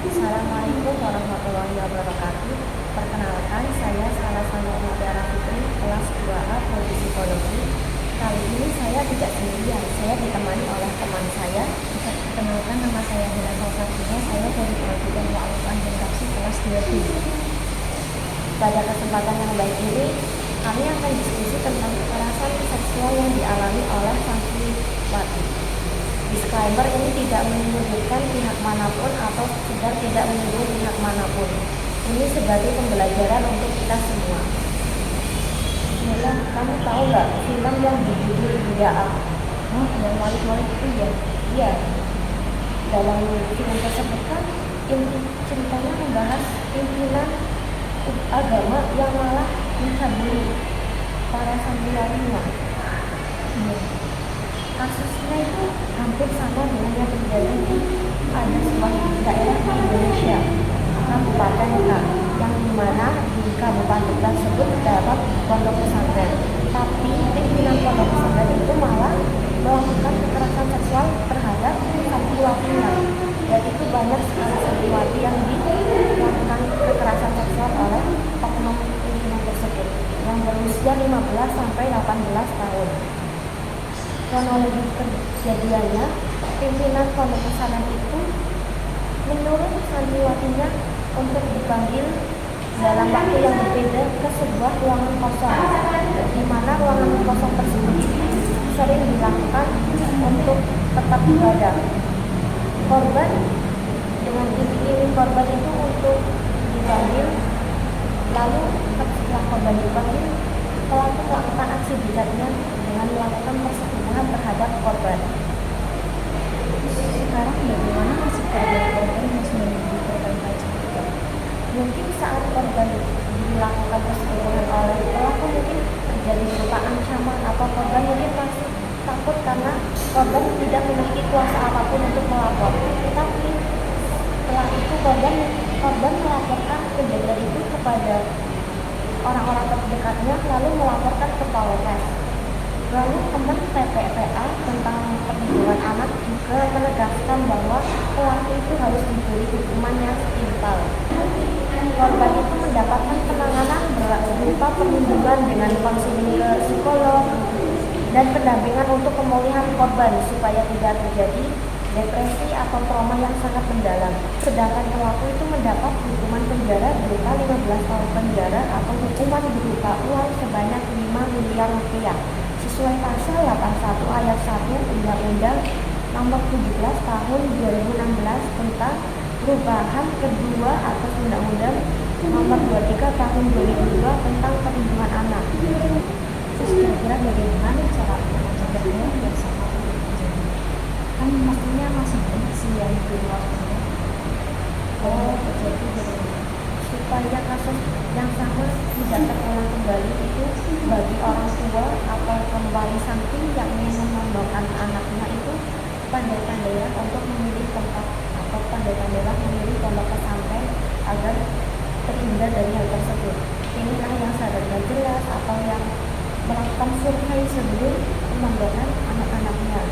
Assalamualaikum warahmatullahi wabarakatuh. Perkenalkan, saya Salasana Mutiara Fitri, kelas 2A Prodi Psikologi. Kali ini saya tidak sendirian, saya ditemani oleh teman saya. Perkenalkan, nama saya Hina Salsabila, saya dari Prodi Al-Quran dan Tafsir kelas 2B. Pada kesempatan yang baik ini, kami akan diskusi tentang kekerasan seksual yang dialami oleh santriwati. Disclaimer, ini tidak menyebutkan pihak manapun atau sekedar tidak menyebut pihak manapun. Ini sebagai pembelajaran untuk kita semua. Mila, kamu tahu nggak film yang berjudul Buddha? Yang Walid itu ya? Iya. Dalam film tersebut kan inti ceritanya membahas pimpinan agama yang malah mencabuli para santriwatinya. Kasusnya itu hampir sama dengan yang terjadi di ada sebuah daerah di Indonesia, Kabupaten K, yang dimana di kabupaten tersebut terdapat pondok pesantren. Tapi pimpinan pondok pesantren itu malah melakukan kekerasan seksual terhadap santriwatinya. Dan itu banyak sekali santriwati yang dilakukan kekerasan seksual oleh oknum pimpinan tersebut yang berusia 15 sampai 18 tahun. Kronologi kejadiannya, pimpinan pondok pesantren itu menyuruh santriwatinya untuk dipanggil dalam waktu yang berbeda ke sebuah ruangan kosong, di mana ruangan kosong tersebut sering dilakukan untuk tetap ibadah. Korban dengan iming-iming korban itu untuk dipanggil, lalu setelah korban dipanggil, pelaku melakukan aksi bejatnya dengan melakukan persetubuhan terhadap korban. Sekarang bagaimana nasib korban yang sudah menjadi korban pelecehan? Mungkin saat korban dilakukan persetubuhan oleh pelaku mungkin terjadi berupa ancaman atau korban mungkin masih takut karena korban tidak memiliki kuasa apapun untuk melapor. Tapi setelah itu korban melaporkan kejadian itu kepada orang-orang terdekatnya, lalu melaporkan ke Polres. Lalu teman PPPA tentang perlindungan anak juga menegaskan bahwa pelaku itu harus diberi hukuman yang setimpal. Korban itu mendapatkan penanganan berupa perlindungan dengan konseling ke psikolog dan pendampingan untuk pemulihan korban supaya tidak terjadi depresi atau trauma yang sangat mendalam. Sedangkan pelaku itu mendapat hukuman penjara berupa 15 tahun penjara atau hukuman berupa uang sebanyak 5 miliar rupiah sesuai pasal 81 ayat 1 Undang-Undang Nomor 17 Tahun 2016 tentang perubahan kedua atas Undang-Undang Nomor 23 Tahun 2002 tentang perlindungan anak. Terus kira-kira bagaimana cara mencegahnya biar sama terjadi? Kan pastinya masih banyak sih yang di luar sana. Jadi supaya kasus yang sama tidak terulang kembali itu bagi orang tua atau kembali santri yang ingin mengembangkan anaknya itu pandai-pandailah untuk memilih tempat atau pandai-pandailah memilih pondok pesantren agar terhindar dari hal tersebut. Inilah yang sadarnya jelas atau yang melakukan survei sebelum memandangkan anak-anaknya.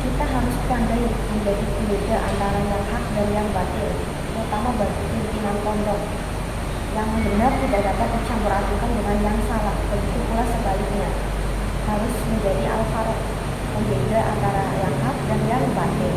Kita harus pandai menjadi pembeda antara yang hak dan yang batil, terutama bagi pimpinan pondok. Yang benar tidak dapat bercampur adukan dengan yang salah, begitu pula sebaliknya. Harus menjadi al-faruq, pembeda antara yang hak dan yang batil.